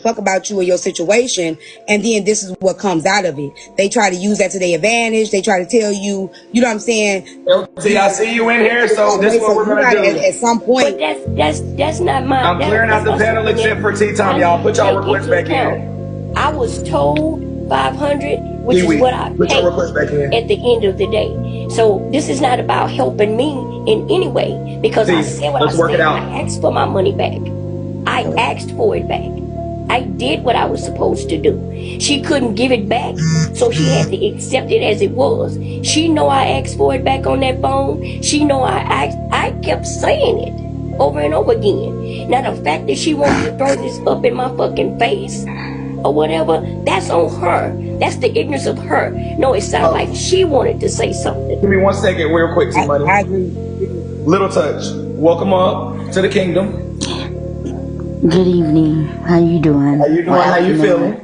fuck about you or your situation, and then this is what comes out of it. They try to use that to their advantage. They try to tell you, you know what I'm saying? LT, I see you in here, so this is what we're gonna do. At some point, but that's not my. I'm clearing out the panel except for tea time, y'all. Put y'all requests back in. I was told 500, which Kiwi, is what I put your paid request back in. at the end of the day. So this is not about helping me in any way, because I said what I said. I asked for my money back. I asked for it back. I did what I was supposed to do. She couldn't give it back, so she had to accept it as it was. She know I asked for it back on that phone. She know I kept saying it over and over again. Now the fact that she wants to throw this up in my fucking face or whatever, that's on her. That's the ignorance of her. No, it sounded like she wanted to say something. Give me 1 second real quick, T-Money. I agree. Little Touch, welcome up to the kingdom. Good evening. How you doing? How you doing? How you feeling?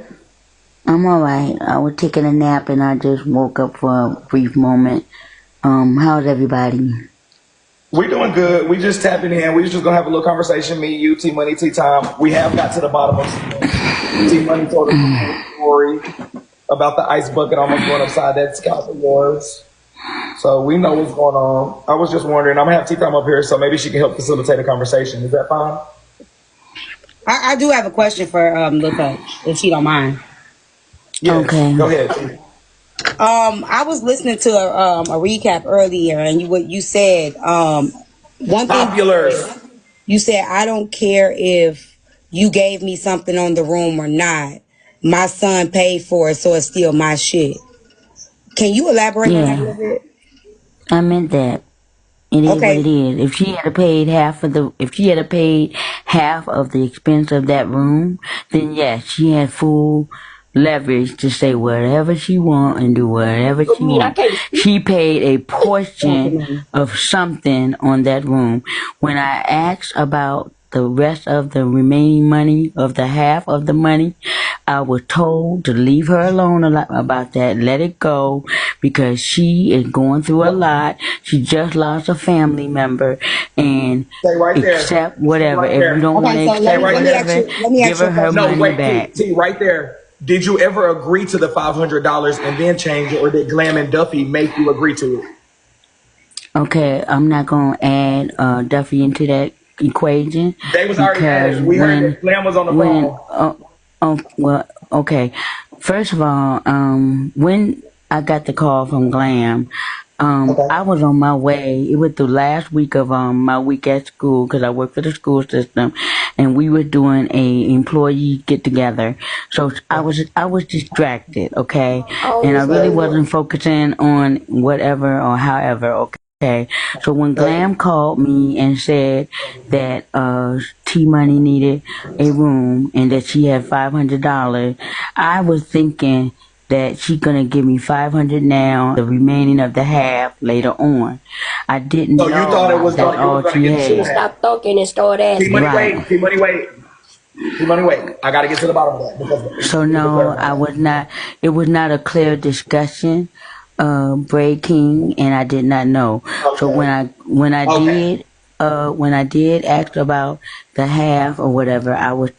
I'm alright. I was taking a nap and I just woke up for a brief moment. How's everybody? We doing good. We just tapping in. We just gonna have a little conversation. Me, you, T-Money, T-Time. We have got to the bottom of T-Money told us a story about the ice bucket almost going upside that scalp of yours. So we know what's going on. I was just wondering, I'm gonna have T-Time up here, so maybe she can help facilitate a conversation. Is that fine? I do have a question for Lil Touch, if she don't mind. Yes. Okay. Go ahead. I was listening to a recap earlier, and what you said, one Popular. thing you said, I don't care if you gave me something on the room or not. My son paid for it, so it's still my shit. Can you elaborate on that a little bit? I meant that. It is what it is. If she had paid half of the expense of that room, then yes, she had full leverage to say whatever she want and do whatever she want. She paid a portion of something on that room. When I asked about the rest of the remaining money, of the half of the money, I was told to leave her alone about that, let it go, because she is going through a lot. She just lost a family member, and accept whatever. If you don't want to accept whatever, give her money back. T, right there. Did you ever agree to the $500 and then change it, or did Glam and Duffy make you agree to it? Okay, I'm not going to add Duffy into that equation. They was already added. We heard that Glam was on the phone. Well, okay. First of all, when I got the call from Glam, I was on my way. It was the last week of my week at school, because I work for the school system, and we were doing a employee get together. So I was distracted, okay, and I really wasn't focusing on whatever or however, okay. So when Glam called me and said that T-Money needed a room and that she had $500, I was thinking that she's gonna give me $500 now, the remaining of the half later on. I didn't know you thought it was that all she had. Stop talking and start asking. T-Money, wait. I gotta get to the bottom of that. So no, I was not. It was not a clear discussion, breaking, and I did not know. Okay. So when I did ask about the half or whatever, I was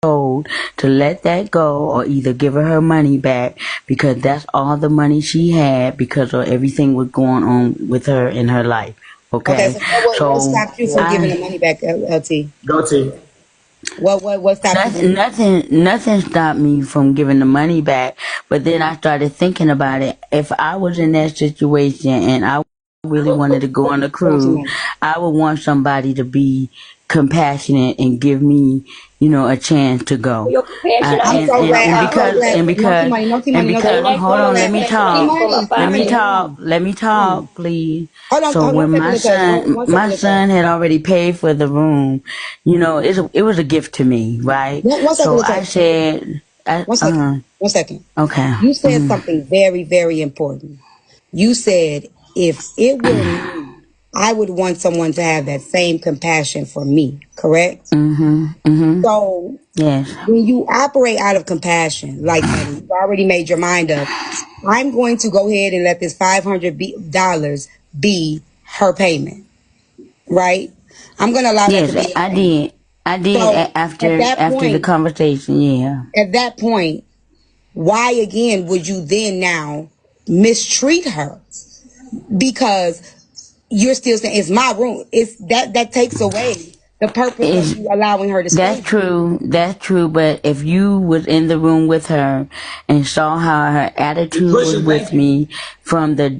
told to let that go, or either give her money back, because that's all the money she had because of everything was going on with her in her life. Okay, so what stopped you from giving the money back, LT? Go T. What stopped you? Nothing stopped me from giving the money back, but then I started thinking about it. If I was in that situation and I really wanted to go on a cruise, I would want somebody to be compassionate and give me, a chance to go. And because hold on, let me talk, please. So when my son had already paid for the room, it was a gift to me, right? So I said, One second. Okay. You said something very, very important. You said, if it were me, I would want someone to have that same compassion for me, correct? So yes, when you operate out of compassion, like that, you've already made your mind up, I'm going to go ahead and let this $500 be her payment, right? I'm going to allow that to be. I did. I did So after at that the point, conversation. Yeah. at that point, why again would you then now mistreat her? Because you're still saying it's my room. It's that takes away the purpose of It's you allowing her to stay. That's true. That's true. But if you was in the room with her and saw how her attitude was with me from the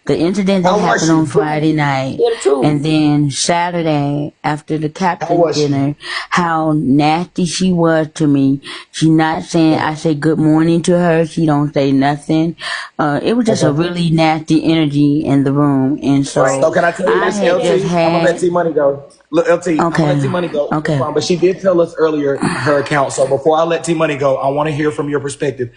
the incident that happened on Friday night, and then Saturday after the captain's dinner, how nasty she was to me. She not saying, I say good morning to her. She don't say nothing. It was just a really nasty energy in the room, and so can I tell you this, LT? I'm gonna let T Money go. Look, LT, I'm gonna let T Money go. Okay. But she did tell us earlier her account. So before I let T Money go, I want to hear from your perspective.